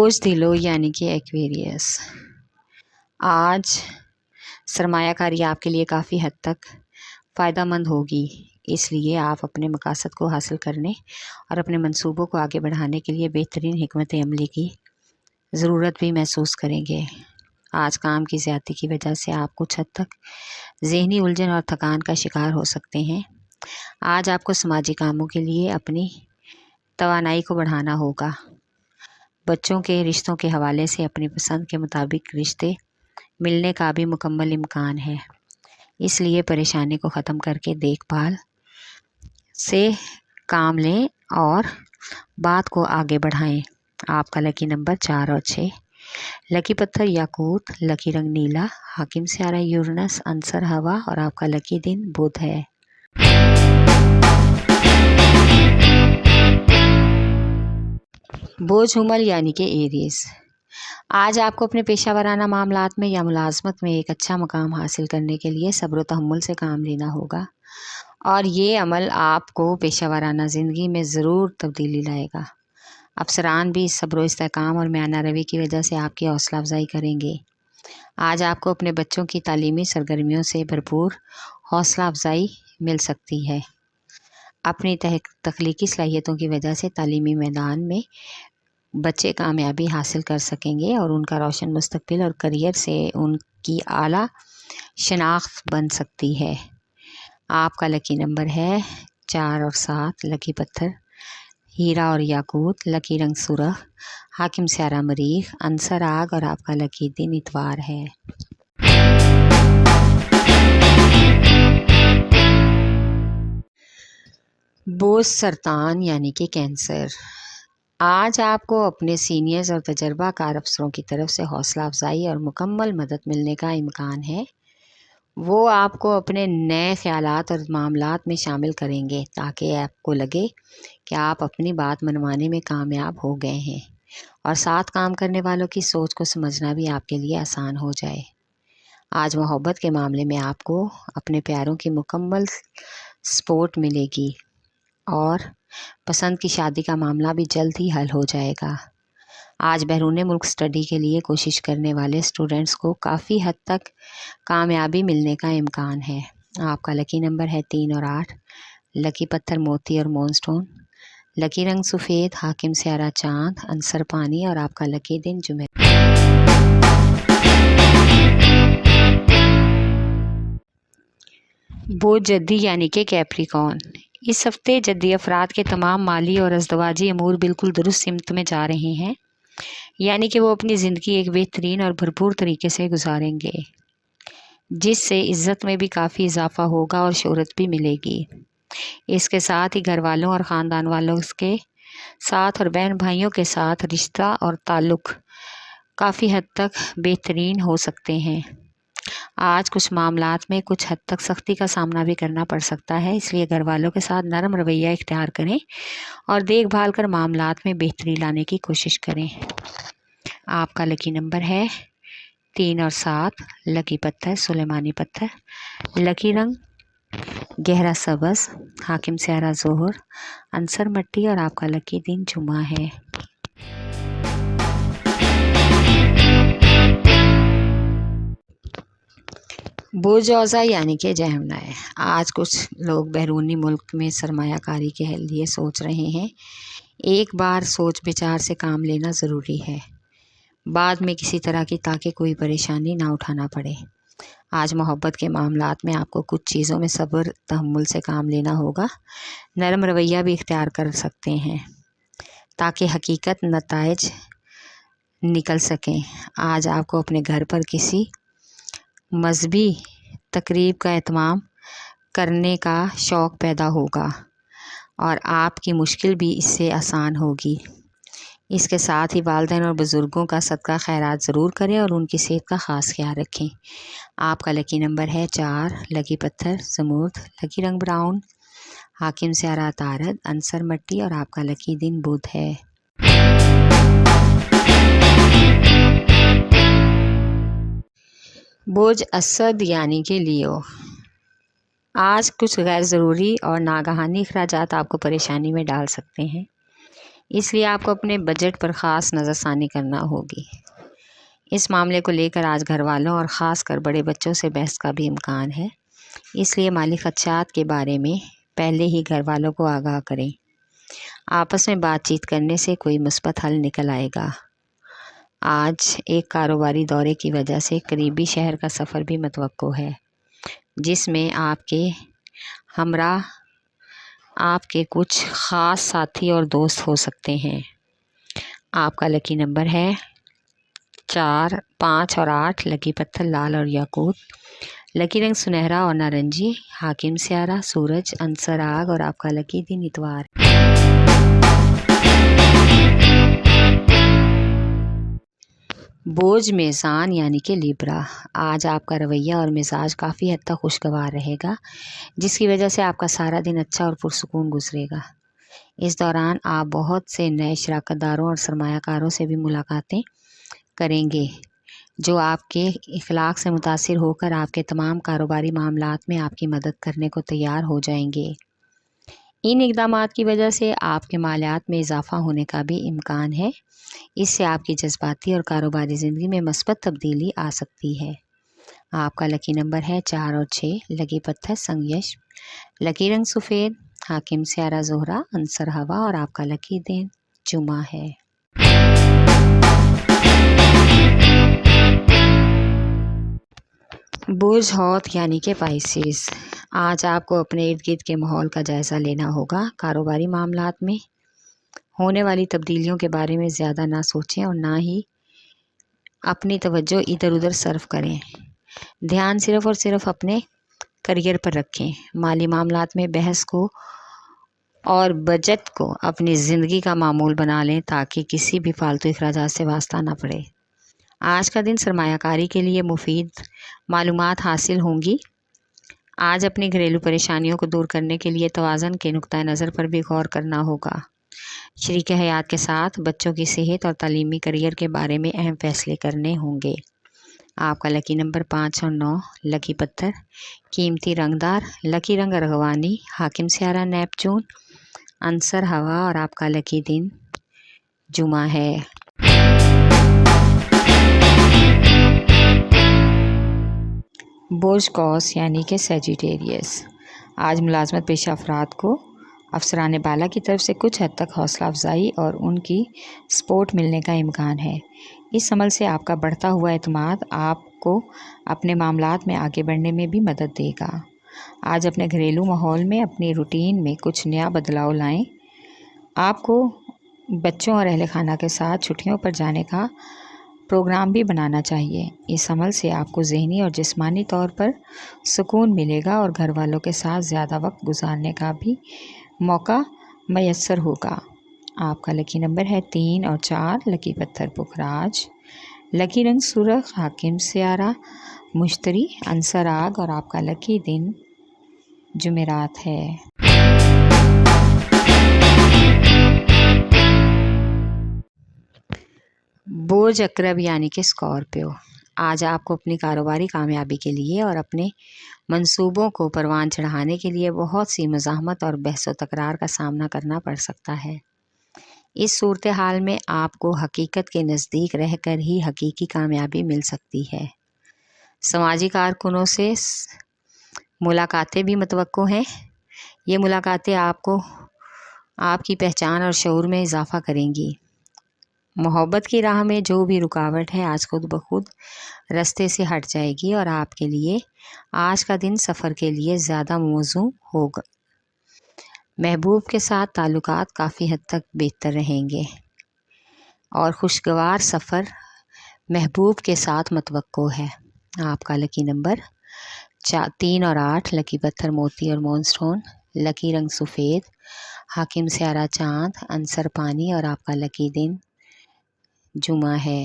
بوجھ دلو یعنی کہ ایکویریس، آج سرمایہ کاری آپ کے لیے کافی حد تک فائدہ مند ہوگی، اس لیے آپ اپنے مقاصد کو حاصل کرنے اور اپنے منصوبوں کو آگے بڑھانے کے لیے بہترین حکمت عملی کی ضرورت بھی محسوس کریں گے۔ آج کام کی زیادتی کی وجہ سے آپ کچھ حد تک ذہنی الجھن اور تھکان کا شکار ہو سکتے ہیں۔ آج آپ کو سماجی کاموں کے لیے اپنی توانائی کو بڑھانا ہوگا۔ بچوں کے رشتوں کے حوالے سے اپنی پسند کے مطابق رشتے ملنے کا بھی مکمل امکان ہے، اس لیے پریشانی کو ختم کر کے دیکھ بھال سے کام لیں اور بات کو آگے بڑھائیں۔ آپ کا لکی نمبر 4 اور 6، لکی پتھر یاقوت، لکی رنگ نیلا، حاکم سیارہ یورینس، عنصر ہوا اور آپ کا لکی دن بدھ ہے۔ بوجھ حمل یعنی کہ ایریز، آج آپ کو اپنے پیشہ ورانہ معاملات میں یا ملازمت میں ایک اچھا مقام حاصل کرنے کے لیے صبر و تحمل سے کام لینا ہوگا، اور یہ عمل آپ کو پیشہ ورانہ زندگی میں ضرور تبدیلی لائے گا۔ افسران بھی اس صبر و استحکام اور میانہ روی کی وجہ سے آپ کی حوصلہ افزائی کریں گے۔ آج آپ کو اپنے بچوں کی تعلیمی سرگرمیوں سے بھرپور حوصلہ افزائی مل سکتی ہے۔ اپنی تخلیقی صلاحیتوں کی وجہ سے تعلیمی میدان میں بچے کامیابی حاصل کر سکیں گے اور ان کا روشن مستقبل اور کریئر سے ان کی اعلیٰ شناخت بن سکتی ہے۔ آپ کا لکی نمبر ہے 4 اور 7، لکی پتھر ہیرا اور یاقوت، لکی رنگ سرخ، حاکم سیارہ مریخ، عنصر آگ اور آپ کا لکی دن اتوار ہے۔ بوجھ سرطان یعنی کہ کینسر، آج آپ کو اپنے سینئرز اور تجربہ کار افسروں کی طرف سے حوصلہ افزائی اور مکمل مدد ملنے کا امکان ہے۔ وہ آپ کو اپنے نئے خیالات اور معاملات میں شامل کریں گے تاکہ آپ کو لگے کہ آپ اپنی بات منوانے میں کامیاب ہو گئے ہیں اور ساتھ کام کرنے والوں کی سوچ کو سمجھنا بھی آپ کے لیے آسان ہو جائے۔ آج محبت کے معاملے میں آپ کو اپنے پیاروں کی مکمل سپورٹ ملے گی اور پسند کی شادی کا معاملہ بھی جلد ہی حل ہو جائے گا۔ آج بیرون ملک اسٹڈی کے لیے کوشش کرنے والے اسٹوڈنٹس کو کافی حد تک کامیابی ملنے کا امکان ہے۔ آپ کا لکی نمبر ہے 3 اور 8، لکی پتھر موتی اور مون سٹون، لکی رنگ سفید، حاکم سیارہ چاند، عنصر پانی اور آپ کا لکی دن جمعہ۔ بوجھ جدی یعنی کہ کیپریکارن، اس ہفتے جدی افراد کے تمام مالی اور ازدواجی امور بالکل درست سمت میں جا رہے ہیں، یعنی کہ وہ اپنی زندگی ایک بہترین اور بھرپور طریقے سے گزاریں گے، جس سے عزت میں بھی کافی اضافہ ہوگا اور شہرت بھی ملے گی۔ اس کے ساتھ ہی گھر والوں اور خاندان والوں کے ساتھ اور بہن بھائیوں کے ساتھ رشتہ اور تعلق کافی حد تک بہترین ہو سکتے ہیں۔ آج کچھ معاملات میں کچھ حد تک سختی کا سامنا بھی کرنا پڑ سکتا ہے، اس لیے گھر والوں کے ساتھ نرم رویہ اختیار کریں اور دیکھ بھال کر معاملات میں بہتری لانے کی کوشش کریں۔ آپ کا لکی نمبر ہے 3 اور 7، لکی پتھر سلیمانی پتھر، لکی رنگ گہرا سبز، حاکم سیارہ ظہر، عنصر مٹی اور آپ کا لکی دن جمعہ ہے۔ بوجھ اوضاع یعنی کہ جہمنائے، آج کچھ لوگ بیرونی ملک میں سرمایہ کاری کے لیے سوچ رہے ہیں۔ ایک بار سوچ بچار سے کام لینا ضروری ہے، بعد میں کسی طرح کی تاکہ کوئی پریشانی نہ اٹھانا پڑے۔ آج محبت کے معاملات میں آپ کو کچھ چیزوں میں صبر تحمل سے کام لینا ہوگا، نرم رویہ بھی اختیار کر سکتے ہیں تاکہ حقیقت نتائج نکل سکیں۔ آج آپ کو اپنے گھر پر کسی مذہبی تقریب کا اہتمام کرنے کا شوق پیدا ہوگا اور آپ کی مشکل بھی اس سے آسان ہوگی۔ اس کے ساتھ ہی والدین اور بزرگوں کا صدقہ خیرات ضرور کریں اور ان کی صحت کا خاص خیال رکھیں۔ آپ کا لکی نمبر ہے 4، لکی پتھر زمرد، لکی رنگ براؤن، حاکم سیارہ عطارد، عنصر مٹی اور آپ کا لکی دن بدھ ہے۔ بوجھ اسد یعنی کہ لیو، آج کچھ غیر ضروری اور ناگہانی اخراجات آپ کو پریشانی میں ڈال سکتے ہیں، اس لیے آپ کو اپنے بجٹ پر خاص نظر ثانی کرنا ہوگی۔ اس معاملے کو لے کر آج گھر والوں اور خاص کر بڑے بچوں سے بحث کا بھی امکان ہے، اس لیے مالی خدشات کے بارے میں پہلے ہی گھر والوں کو آگاہ کریں۔ آپس میں بات چیت کرنے سے کوئی مثبت حل نکل آئے گا۔ آج ایک کاروباری دورے کی وجہ سے قریبی شہر کا سفر بھی متوقع ہے، جس میں آپ کے ہمراہ آپ کے کچھ خاص ساتھی اور دوست ہو سکتے ہیں۔ آپ کا لکی نمبر ہے 4، 5 اور 8۔ لکی پتھر لال اور یاقوت۔ لکی رنگ سنہرا اور نارنجی۔ حاکم سیارہ سورج عنصر آگ اور آپ کا لکی دن اتوار۔ بوجھ میزان یعنی کہ لیبرا، آج آپ کا رویہ اور مزاج کافی حد تک خوشگوار رہے گا، جس کی وجہ سے آپ کا سارا دن اچھا اور پرسکون گزرے گا۔ اس دوران آپ بہت سے نئے شراکت داروں اور سرمایہ کاروں سے بھی ملاقاتیں کریں گے، جو آپ کے اخلاق سے متاثر ہو کر آپ کے تمام کاروباری معاملات میں آپ کی مدد کرنے کو تیار ہو جائیں گے۔ ان اقدامات کی وجہ سے آپ کے مالیات میں اضافہ ہونے کا بھی امکان ہے۔ اس سے آپ کی جذباتی اور کاروباری زندگی میں مثبت تبدیلی آ سکتی ہے۔ آپ کا لکی نمبر ہے 4 اور 6۔ لکی پتھر سنگیش۔ لکی رنگ سفید۔ حاکم سیارہ زہرہ عنصر ہوا اور آپ کا لکی دن جمعہ ہے۔ برج حوت یعنی کہ پائسیز، آج آپ کو اپنے ارد گرد کے ماحول کا جائزہ لینا ہوگا۔ کاروباری معاملات میں ہونے والی تبدیلیوں کے بارے میں زیادہ نہ سوچیں اور نہ ہی اپنی توجہ ادھر ادھر صرف کریں۔ دھیان صرف اور صرف اپنے کریئر پر رکھیں۔ مالی معاملات میں بحث کو اور بجٹ کو اپنی زندگی کا معمول بنا لیں تاکہ کسی بھی فالتو اخراجات سے واسطہ نہ پڑے۔ آج کا دن سرمایہ کاری کے لیے مفید معلومات حاصل ہوں گی۔ آج اپنی گھریلو پریشانیوں کو دور کرنے کے لیے توازن کے نقطہ نظر پر بھی غور کرنا ہوگا۔ شریک حیات کے ساتھ بچوں کی صحت اور تعلیمی کریئر کے بارے میں اہم فیصلے کرنے ہوں گے۔ آپ کا لکی نمبر 5 اور 9۔ لکی پتھر قیمتی رنگ دار۔ لکی رنگ ارغوانی۔ حاکم سیارہ نیپچون عنصر ہوا اور آپ کا لکی دن جمعہ ہے۔ برج قوس یعنی کہ سیجیٹیریس، آج ملازمت پیشہ افراد کو افسران بالا کی طرف سے کچھ حد تک حوصلہ افزائی اور ان کی سپورٹ ملنے کا امکان ہے۔ اس عمل سے آپ کا بڑھتا ہوا اعتماد آپ کو اپنے معاملات میں آگے بڑھنے میں بھی مدد دے گا۔ آج اپنے گھریلو ماحول میں اپنی روٹین میں کچھ نیا بدلاؤ لائیں۔ آپ کو بچوں اور اہل خانہ کے ساتھ چھٹیوں پر جانے کا پروگرام بھی بنانا چاہیے۔ اس عمل سے آپ کو ذہنی اور جسمانی طور پر سکون ملے گا اور گھر والوں کے ساتھ زیادہ وقت گزارنے کا بھی موقع میسر ہوگا۔ آپ کا لکی نمبر ہے 3 اور 4۔ لکی پتھر پکھراج۔ لکی رنگ سرخ۔ حاکم سیارہ مشتری عنصر آگ اور آپ کا لکی دن جمعرات ہے۔ برج عقرب یعنی کہ اسکارپیو، آج آپ کو اپنی کاروباری کامیابی کے لیے اور اپنے منصوبوں کو پروان چڑھانے کے لیے بہت سی مزاحمت اور بحث و تکرار کا سامنا کرنا پڑ سکتا ہے۔ اس صورتحال میں آپ کو حقیقت کے نزدیک رہ کر ہی حقیقی کامیابی مل سکتی ہے۔ سماجی کارکنوں سے ملاقاتیں بھی متوقع ہیں۔ یہ ملاقاتیں آپ کو آپ کی پہچان اور شعور میں اضافہ کریں گی۔ محبت کی راہ میں جو بھی رکاوٹ ہے آج خود بخود رستے سے ہٹ جائے گی اور آپ کے لیے آج کا دن سفر کے لیے زیادہ موزوں ہوگا۔ محبوب کے ساتھ تعلقات کافی حد تک بہتر رہیں گے اور خوشگوار سفر محبوب کے ساتھ متوقع ہے۔ آپ کا لکی نمبر 3 اور 8۔ لکی پتھر موتی اور مون سٹون۔ لکی رنگ سفید۔ حاکم سیارہ چاند عنصر پانی اور آپ کا لکی دن جمعہ ہے۔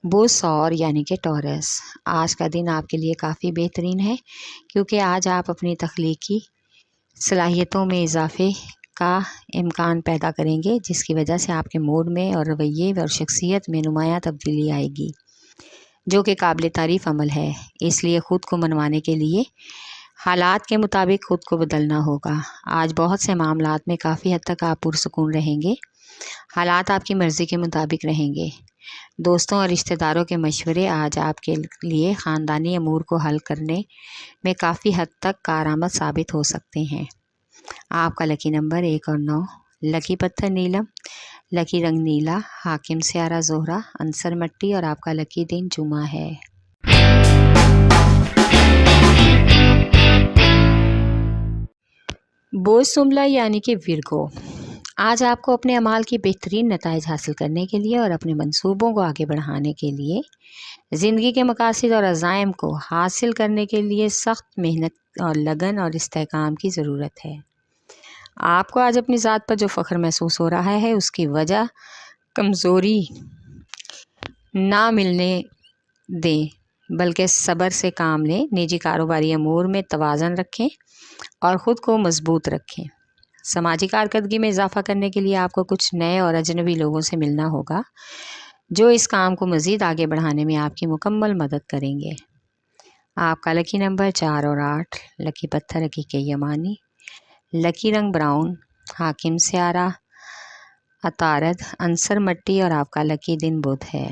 برج ثور یعنی کہ ٹورس، آج کا دن آپ کے لیے کافی بہترین ہے کیونکہ آج آپ اپنی تخلیقی صلاحیتوں میں اضافے کا امکان پیدا کریں گے، جس کی وجہ سے آپ کے موڈ میں اور رویے اور شخصیت میں نمایاں تبدیلی آئے گی، جو کہ قابل تعریف عمل ہے۔ اس لیے خود کو منوانے کے لیے حالات کے مطابق خود کو بدلنا ہوگا۔ آج بہت سے معاملات میں کافی حد تک آپ پرسکون رہیں گے۔ حالات آپ کی مرضی کے مطابق رہیں گے۔ دوستوں اور رشتہ داروں کے مشورے آج آپ کے لیے خاندانی امور کو حل کرنے میں کافی حد تک کارآمد ثابت ہو سکتے ہیں۔ آپ کا لکی نمبر 1 اور 9، لکی پتھر نیلم، لکی رنگ نیلا، حاکم سیارہ زہرہ، عنصر مٹی اور آپ کا لکی دن جمعہ ہے۔ بوجھ سنبھلا یعنی کہ ورگو، آج آپ کو اپنے اعمال کی بہترین نتائج حاصل کرنے کے لیے اور اپنے منصوبوں کو آگے بڑھانے کے لیے، زندگی کے مقاصد اور عزائم کو حاصل کرنے کے لیے سخت محنت اور لگن اور استحکام کی ضرورت ہے۔ آپ کو آج اپنی ذات پر جو فخر محسوس ہو رہا ہے اس کی وجہ کمزوری نہ ملنے دیں، بلکہ صبر سے کام لیں۔ نجی کاروباری امور میں توازن رکھیں اور خود کو مضبوط رکھیں۔ سماجی کارکردگی میں اضافہ کرنے کے لیے آپ کو کچھ نئے اور اجنبی لوگوں سے ملنا ہوگا جو اس کام کو مزید آگے بڑھانے میں آپ کی مکمل مدد کریں گے۔ آپ کا لکی نمبر 4 اور 8، لکی پتھر حقیقی یمانی، لکی رنگ براؤن، حاکم سیارہ عطارد، عنصر مٹی اور آپ کا لکی دن بدھ ہے۔